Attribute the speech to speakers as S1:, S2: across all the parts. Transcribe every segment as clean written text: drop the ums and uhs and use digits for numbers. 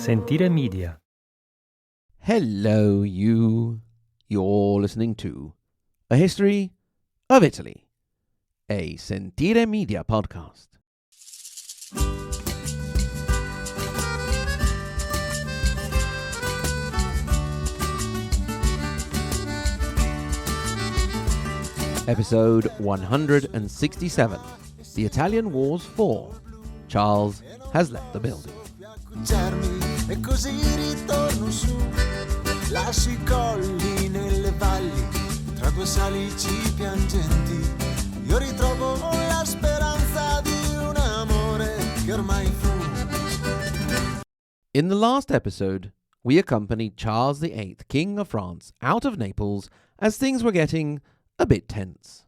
S1: Sentire Media.
S2: Hello, you. You're listening to A History of Italy, a Sentire Media podcast. Episode 167. The Italian Wars Fall. Charles has left the building.
S3: E così ritorno su, lascio I colli nelle valli, tra due salici piangenti, io ritrovo la speranza di un amore che ormai fu.
S2: In the last episode, we accompanied Charles VIII, King of France, out of Naples as things were getting a bit tense.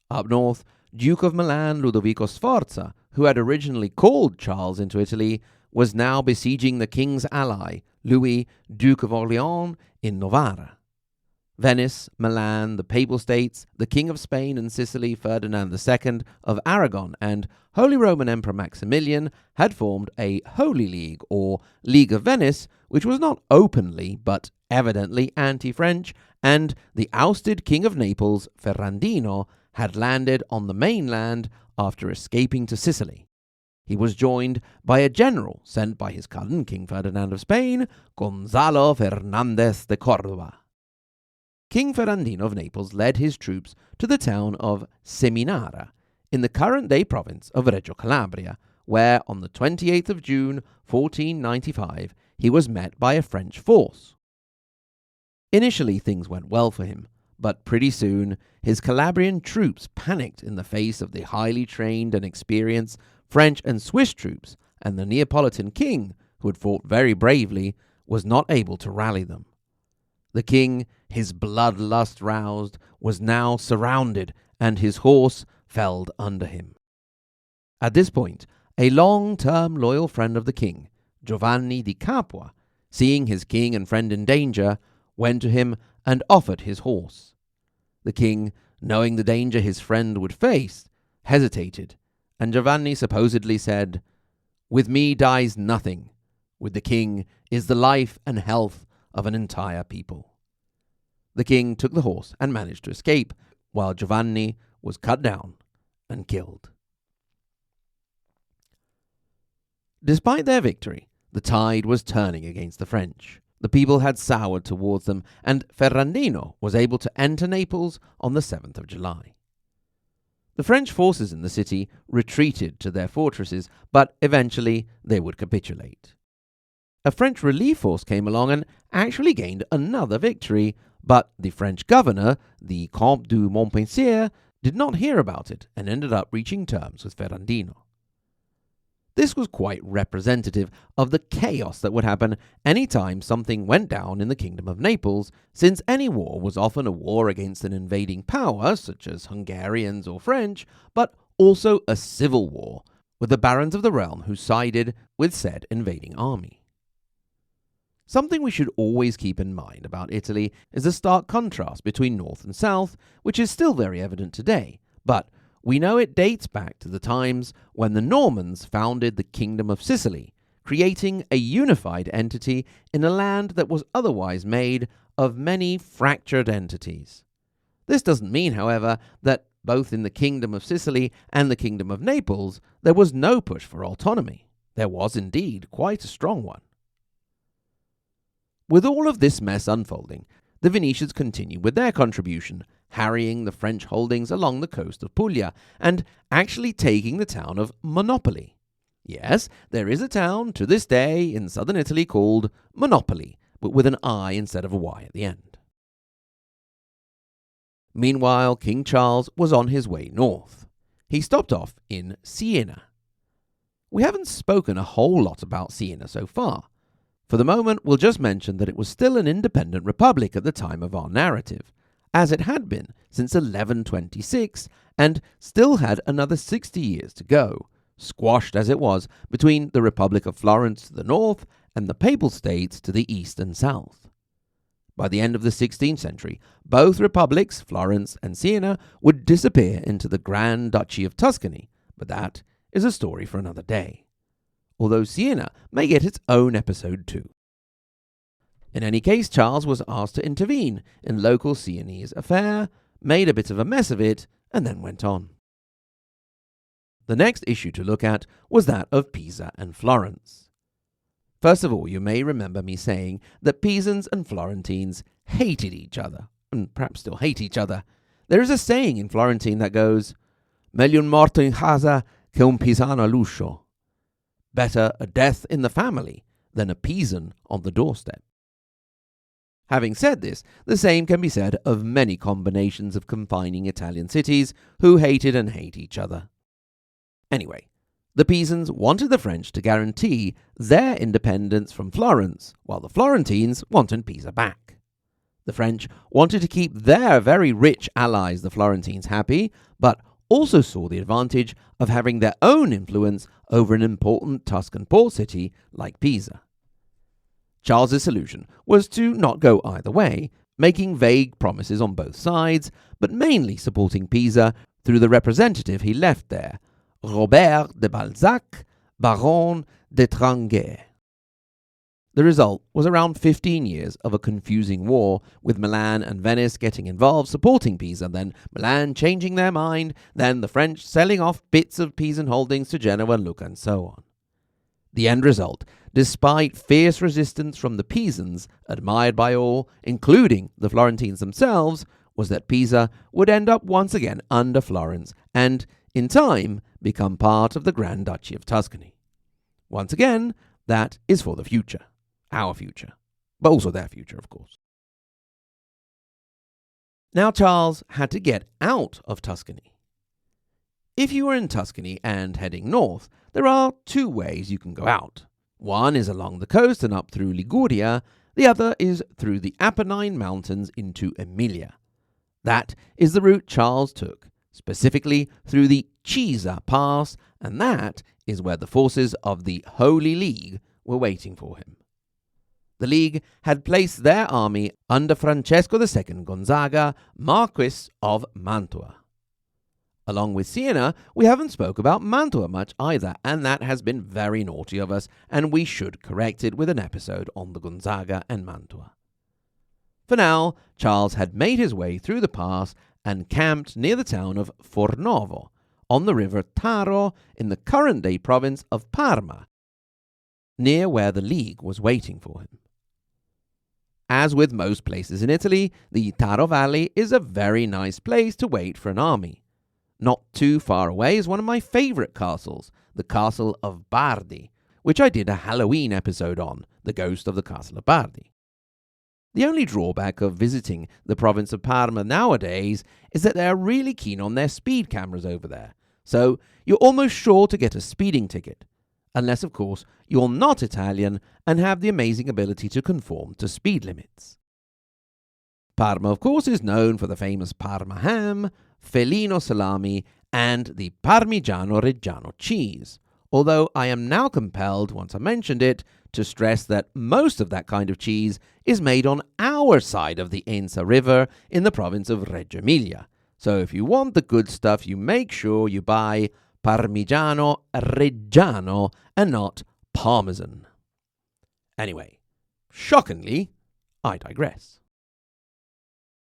S2: Up north, Duke of Milan Ludovico Sforza, who had originally called Charles into Italy, was now besieging the king's ally, Louis, Duke of Orleans, in Novara. Venice, Milan, the Papal States, the King of Spain and Sicily, Ferdinand II of Aragon, and Holy Roman Emperor Maximilian had formed a Holy League, or League of Venice, which was not openly but evidently anti-French, and the ousted King of Naples, Ferrandino, had landed on the mainland after escaping to Sicily. He was joined by a general sent by his cousin, King Ferdinand of Spain, Gonzalo de Cordoba. King Ferrandino of Naples led his troops to the town of Seminara, in the current-day province of Reggio Calabria, where on the 28th of June, 1495, he was met by a French force. Initially, things went well for him, but pretty soon, his Calabrian troops panicked in the face of the highly trained and experienced French and Swiss troops, and the Neapolitan king, who had fought very bravely, was not able to rally them. The king, his bloodlust roused, was now surrounded, and his horse fell under him. At this point, a long-term loyal friend of the king, Giovanni di Capua, seeing his king and friend in danger, went to him and offered his horse. The king, knowing the danger his friend would face, hesitated, and Giovanni supposedly said, "With me dies nothing. With the king is the life and health of an entire people." The king took the horse and managed to escape, while Giovanni was cut down and killed. Despite their victory, the tide was turning against the French. The people had soured towards them, and Ferrandino was able to enter Naples on the 7th of July. The French forces in the city retreated to their fortresses, but eventually they would capitulate. A French relief force came along and actually gained another victory, but the French governor, the Comte de Montpensier, did not hear about it and ended up reaching terms with Ferrandino. This was quite representative of the chaos that would happen any time something went down in the Kingdom of Naples, since any war was often a war against an invading power, such as Hungarians or French, but also a civil war, with the barons of the realm who sided with said invading army. Something we should always keep in mind about Italy is the stark contrast between north and south, which is still very evident today, but we know it dates back to the times when the Normans founded the Kingdom of Sicily, creating a unified entity in a land that was otherwise made of many fractured entities. This doesn't mean, however, that both in the Kingdom of Sicily and the Kingdom of Naples there was no push for autonomy. There was indeed quite a strong one. With all of this mess unfolding, the Venetians continued with their contribution, harrying the French holdings along the coast of Puglia, and actually taking the town of Monopoli. Yes, there is a town to this day in southern Italy called Monopoli, but with an I instead of a Y at the end. Meanwhile, King Charles was on his way north. He stopped off in Siena. We haven't spoken a whole lot about Siena so far. For the moment, we'll just mention that it was still an independent republic at the time of our narrative, as it had been since 1126, and still had another 60 years to go, squashed as it was between the Republic of Florence to the north and the Papal States to the east and south. By the end of the 16th century, both republics, Florence and Siena, would disappear into the Grand Duchy of Tuscany, but that is a story for another day. although Siena may get its own episode too. In any case, Charles was asked to intervene in local Sienese affair, made a bit of a mess of it, and then went on. The next issue to look at was that of Pisa and Florence. First of all, you may remember me saying that Pisans and Florentines hated each other, and perhaps still hate each other. There is a saying in Florentine that goes, "Meglio un morto in casa che un pisano all'uscio." Better a death in the family than a Pisan on the doorstep. Having said this, the same can be said of many combinations of confining Italian cities who hated and hate each other. Anyway, the Pisans wanted the French to guarantee their independence from Florence, while the Florentines wanted Pisa back. The French wanted to keep their very rich allies, the Florentines, happy, but also saw the advantage of having their own influence over an important Tuscan port city like Pisa. Charles's solution was to not go either way, making vague promises on both sides, but mainly supporting Pisa through the representative he left there, Robert de Balzac, Baron d'Étranger. The result was around 15 years of a confusing war, with Milan and Venice getting involved supporting Pisa, then Milan changing their mind, then the French selling off bits of Pisan holdings to Genoa, Lucca, and so on. The end result, despite fierce resistance from the Pisans, admired by all, including the Florentines themselves, was that Pisa would end up once again under Florence and, in time, become part of the Grand Duchy of Tuscany. Once again, that is for the future. Our future. But also their future, of course. Now Charles had to get out of Tuscany. If you are in Tuscany and heading north, there are two ways you can go out. One is along the coast and up through Liguria, the other is through the Apennine Mountains into Emilia. That is the route Charles took, specifically through the Cisa Pass, and that is where the forces of the Holy League were waiting for him. The League had placed their army under Francesco II Gonzaga, Marquis of Mantua. Along with Siena, we haven't spoke about Mantua much either, and that has been very naughty of us, and we should correct it with an episode on the Gonzaga and Mantua. For now, Charles had made his way through the pass and camped near the town of Fornovo, on the river Taro in the current-day province of Parma, near where the League was waiting for him. As with most places in Italy, the Taro Valley is a very nice place to wait for an army. Not too far away is one of my favourite castles, the Castle of Bardi, which I did a Halloween episode on, the ghost of the Castle of Bardi. The only drawback of visiting the province of Parma nowadays is that they are really keen on their speed cameras over there, so you're almost sure to get a speeding ticket, unless, of course, you're not Italian and have the amazing ability to conform to speed limits. Parma, of course, is known for the famous Parma ham, Felino salami, and the Parmigiano Reggiano cheese, although I am now compelled, once I mentioned it, to stress that most of that kind of cheese is made on our side of the Ensa River in the province of Reggio Emilia. So if you want the good stuff, you make sure you buy Parmigiano Reggiano and not Parmesan. Anyway, shockingly, I digress.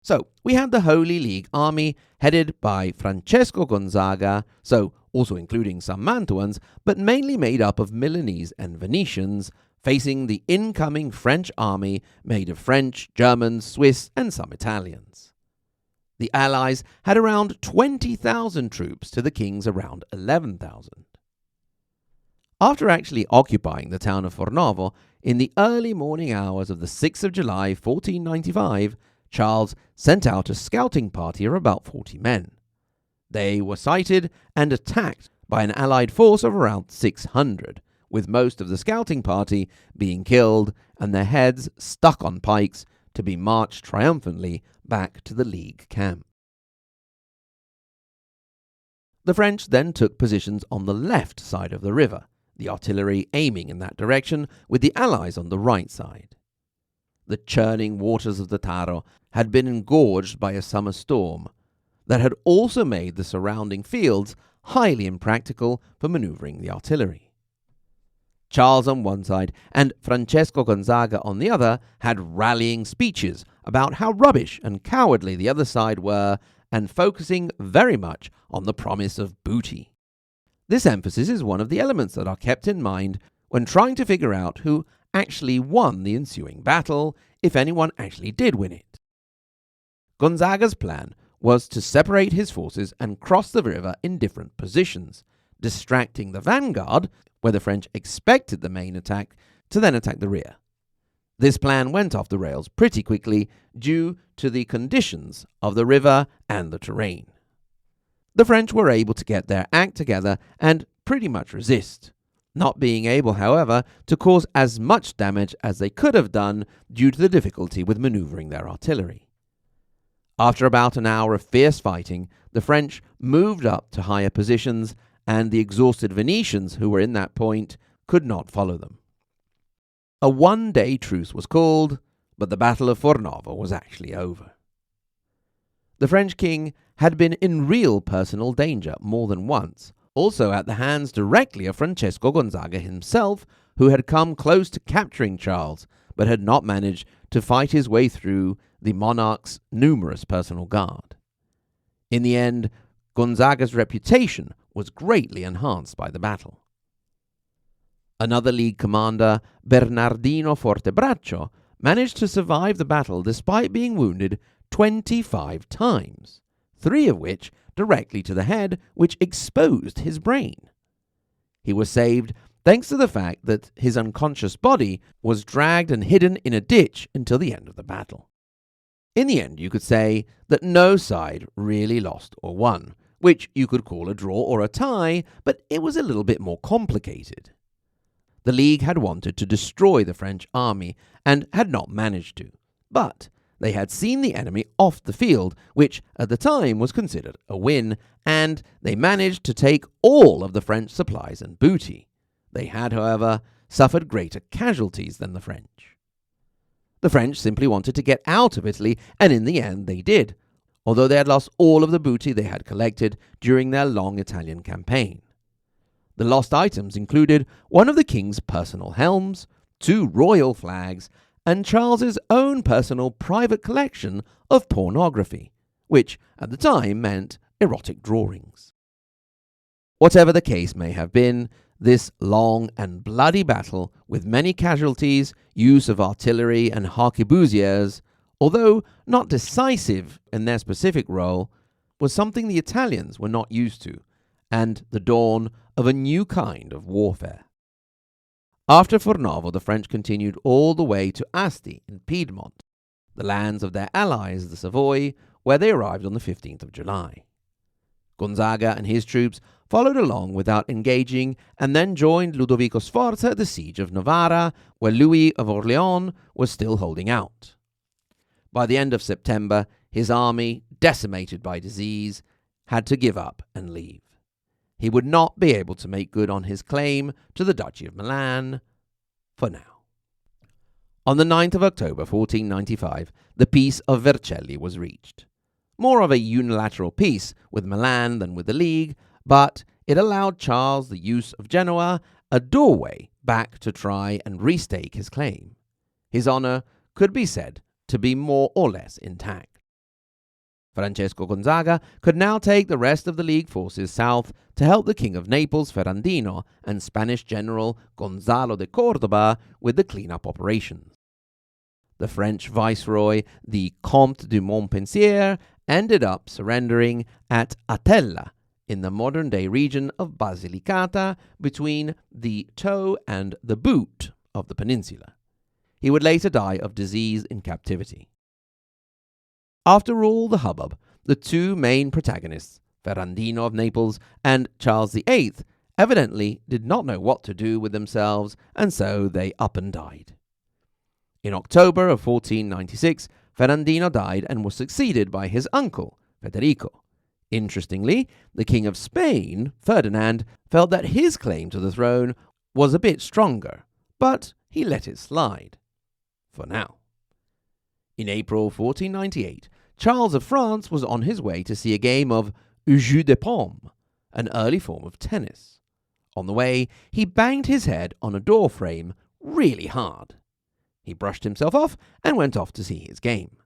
S2: So, we had the Holy League army headed by Francesco Gonzaga, so also including some Mantuans, but mainly made up of Milanese and Venetians, facing the incoming French army made of French, Germans, Swiss, and some Italians. The Allies had around 20,000 troops to the King's around 11,000. After actually occupying the town of Fornovo, in the early morning hours of the 6th of July, 1495, Charles sent out a scouting party of about 40 men. They were sighted and attacked by an allied force of around 600, with most of the scouting party being killed and their heads stuck on pikes to be marched triumphantly back to the League camp. The French then took positions on the left side of the river, the artillery aiming in that direction with the Allies on the right side. The churning waters of the Taro had been engorged by a summer storm that had also made the surrounding fields highly impractical for maneuvering the artillery. Charles on one side and Francesco Gonzaga on the other had rallying speeches about how rubbish and cowardly the other side were, and focusing very much on the promise of booty. This emphasis is one of the elements that are kept in mind when trying to figure out who actually won the ensuing battle, if anyone actually did win it. Gonzaga's plan was to separate his forces and cross the river in different positions, distracting the vanguard, where the French expected the main attack, to then attack the rear. This plan went off the rails pretty quickly due to the conditions of the river and the terrain. The French were able to get their act together and pretty much resist, not being able, however, to cause as much damage as they could have done due to the difficulty with maneuvering their artillery. After about an hour of fierce fighting, the French moved up to higher positions, and the exhausted Venetians who were in that point could not follow them. A one-day truce was called, but the Battle of Fornovo was actually over. The French king had been in real personal danger more than once, also at the hands directly of Francesco Gonzaga himself, who had come close to capturing Charles, but had not managed to fight his way through the monarch's numerous personal guard. In the end, Gonzaga's reputation was greatly enhanced by the battle. Another League commander, Bernardino Fortebraccio, managed to survive the battle despite being wounded 25 times, 3 of which directly to the head, which exposed his brain. He was saved thanks to the fact that his unconscious body was dragged and hidden in a ditch until the end of the battle. In the end, you could say that no side really lost or won, which you could call a draw or a tie, but it was a little bit more complicated. The League had wanted to destroy the French army and had not managed to, but they had seen the enemy off the field, which at the time was considered a win, and they managed to take all of the French supplies and booty. They had, however, suffered greater casualties than the French. The French simply wanted to get out of Italy, and in the end they did, although they had lost all of the booty they had collected during their long Italian campaign. The lost items included one of the king's personal helms, 2 royal flags, and Charles's own personal private collection of pornography, which at the time meant erotic drawings. Whatever the case may have been, this long and bloody battle, with many casualties, use of artillery and harquebusiers, although not decisive in their specific role, was something the Italians were not used to, and the dawn of a new kind of warfare. After Fornovo, the French continued all the way to Asti in Piedmont, the lands of their allies, the Savoy, where they arrived on the 15th of July. Gonzaga and his troops followed along without engaging, and then joined Ludovico Sforza at the siege of Novara, where Louis of Orleans was still holding out. By the end of September, his army, decimated by disease, had to give up and leave. He would not be able to make good on his claim to the Duchy of Milan for now. On the 9th of October 1495, the Peace of Vercelli was reached. More of a unilateral peace with Milan than with the League, but it allowed Charles the use of Genoa, a doorway back to try and restake his claim. His honor could be said to be more or less intact. Francesco Gonzaga could now take the rest of the League forces south to help the King of Naples, Ferrandino, and Spanish General Gonzalo de Cordoba with the cleanup operations. The French viceroy, the Comte de Montpensier, ended up surrendering at Atella, in the modern-day region of Basilicata, between the toe and the boot of the peninsula. He would later die of disease in captivity. After all the hubbub, the 2 main protagonists, Ferrandino of Naples and Charles VIII, evidently did not know what to do with themselves, and so they up and died. In October of 1496, Ferrandino died and was succeeded by his uncle, Federico. Interestingly, the King of Spain, Ferdinand, felt that his claim to the throne was a bit stronger, but he let it slide. For now. In April 1498, Charles of France was on his way to see a game of jeu de paume, an early form of tennis. On the way, he banged his head on a door frame really hard. He brushed himself off and went off to see his game.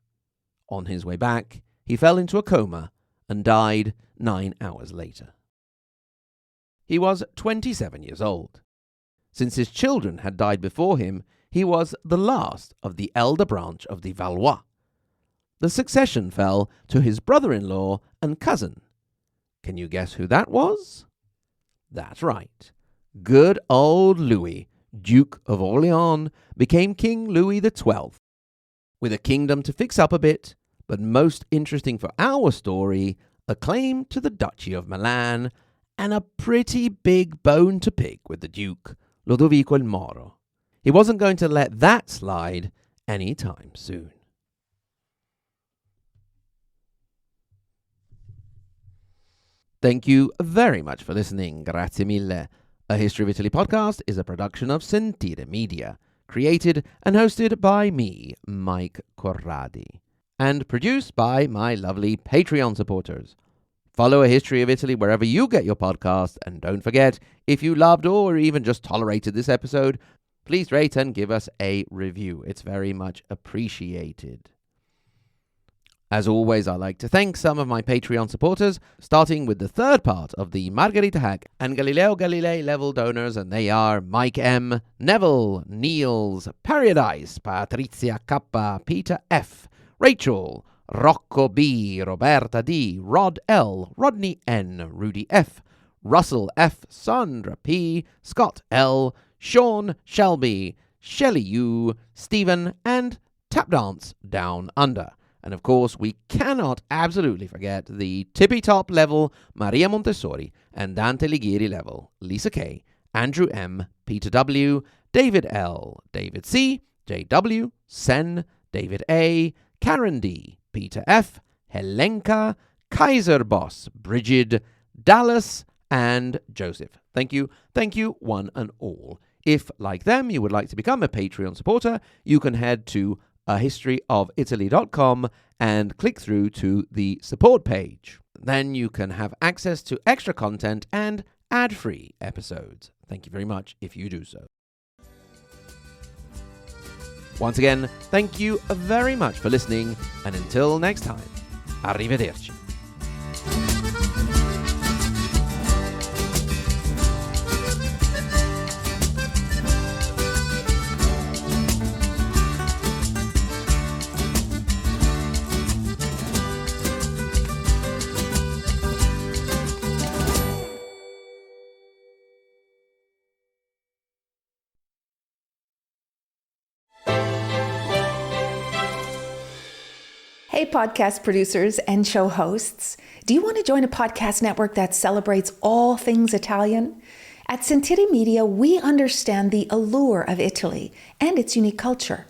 S2: On his way back, he fell into a coma and died 9 hours later. He was 27 years old. Since his children had died before him, he was the last of the elder branch of the Valois. The succession fell to his brother-in-law and cousin. Can you guess who that was? That's right. Good old Louis, Duke of Orleans, became King Louis XII. With a kingdom to fix up a bit, but most interesting for our story, a claim to the Duchy of Milan, and a pretty big bone to pick with the Duke, Lodovico il Moro. He wasn't going to let that slide any time soon. Thank you very much for listening. Grazie mille. A History of Italy podcast is a production of Sentire Media, created and hosted by me, Mike Corradi, and produced by my lovely Patreon supporters. Follow A History of Italy wherever you get your podcast, and don't forget, if you loved or even just tolerated this episode, please rate and give us a review. It's very much appreciated. As always, I'd like to thank some of my Patreon supporters, starting with the third part of the Margherita Hack and Galileo Galilei level donors, and they are Mike M, Neville, Niels, Paradise, Patrizia K, Peter F, Rachel, Rocco B, Roberta D, Rod L, Rodney N, Rudy F, Russell F, Sandra P, Scott L, Sean Shelby, Shelley U, Stephen, and Tap Dance Down Under. And of course, we cannot absolutely forget the tippy-top level Maria Montessori and Dante Alighieri level Lisa K, Andrew M, Peter W, David L, David C, JW, Sen, David A, Karen D, Peter F, Helenka, Kaiser Boss, Brigid, Dallas, and Joseph. Thank you, one and all. If, like them, you would like to become a Patreon supporter, you can head to ahistoryofitaly.com and click through to the support page. Then you can have access to extra content and ad-free episodes. Thank you very much if you do so. Once again, thank you very much for listening, and until next time, arrivederci.
S1: Hey, podcast producers and show hosts. Do you want to join a podcast network that celebrates all things Italian? At Sentire Media, we understand the allure of Italy and its unique culture.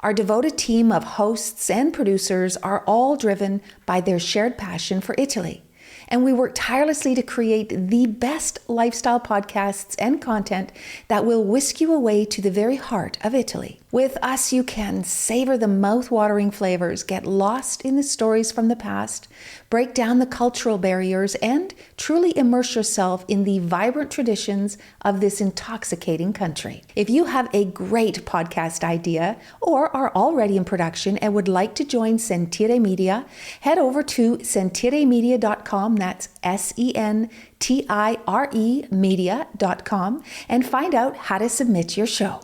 S1: Our devoted team of hosts and producers are all driven by their shared passion for Italy. And we work tirelessly to create the best lifestyle podcasts and content that will whisk you away to the very heart of Italy. With us, you can savor the mouth-watering flavors, get lost in the stories from the past, break down the cultural barriers, and truly immerse yourself in the vibrant traditions of this intoxicating country. If you have a great podcast idea or are already in production and would like to join Sentire Media, head over to sentiremedia.com, that's SENTIRE media.com, and find out how to submit your show.